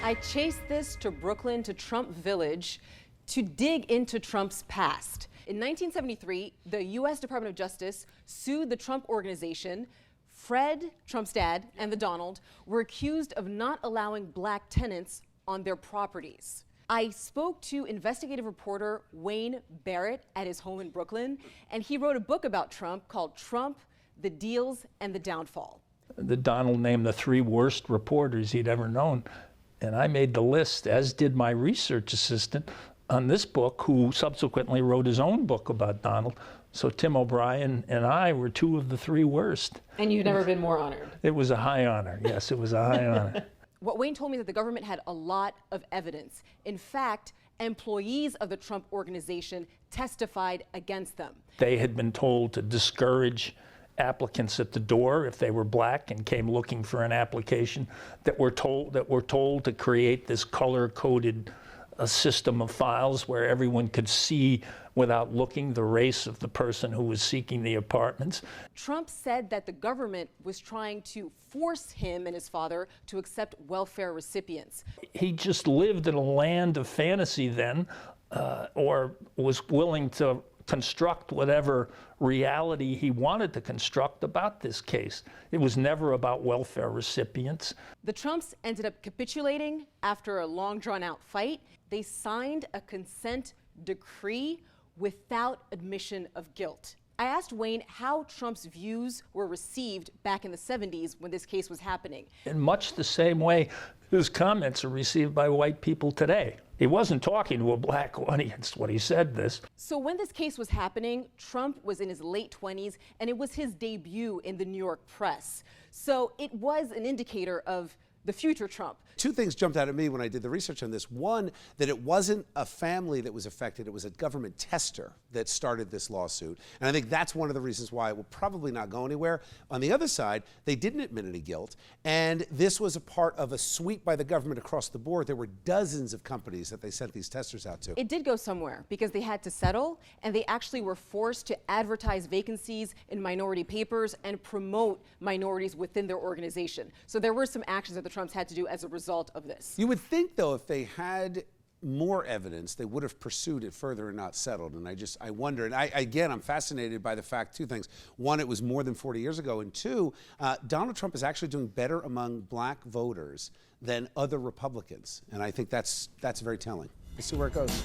I chased this to Brooklyn, to Trump Village, to dig into Trump's past. In 1973, the U.S. Department of Justice sued the Trump Organization. Fred, Trump's dad, and the Donald were accused of not allowing black tenants on their properties. I spoke to investigative reporter Wayne Barrett at his home in Brooklyn, and he wrote a book about Trump called Trump, the Deals, and the Downfall. The Donald named the 3 worst reporters he'd ever known, and I made the list, as did my research assistant on this book, who subsequently wrote his own book about Donald. So Tim O'Brien and I were 2 of the 3 worst. And you've never been more honored. It was a high honor. Yes, it was a high honor. What Wayne told me is that the government had a lot of evidence. In fact, employees of the Trump Organization testified against them. They had been told to discourage applicants at the door if they were black and came looking for an application, that were told to create this color-coded system of files where everyone could see without looking the race of the person who was seeking the apartments. Trump said that the government was trying to force him and his father to accept welfare recipients. He just lived in a land of fantasy then, or was willing to construct whatever reality he wanted to construct about this case. It was never about welfare recipients. The Trumps ended up capitulating after a long drawn-out fight. They signed a consent decree without admission of guilt. I asked Wayne how Trump's views were received back in the 70s when this case was happening. In much the same way his comments are received by white people today. He wasn't talking to a black audience when he said this. So when this case was happening, Trump was in his late 20s, and it was his debut in the New York press. So it was an indicator of the future Trump. 2 things jumped out at me when I did the research on this. One, that it wasn't a family that was affected, it was a government tester that started this lawsuit. And I think that's one of the reasons why it will probably not go anywhere. On the other side, they didn't admit any guilt, and this was a part of a sweep by the government across the board. There were dozens of companies that they sent these testers out to. It did go somewhere because they had to settle, and they actually were forced to advertise vacancies in minority papers and promote minorities within their organization. So there were some actions that the Trumps had to do as a result of this. You would think, though, if they had more evidence, they would have pursued it further and not settled. And I wonder, and again, I'm fascinated by the fact, 2 things. One, it was more than 40 years ago. And 2, Donald Trump is actually doing better among black voters than other Republicans. And I think that's very telling. Let's see where it goes.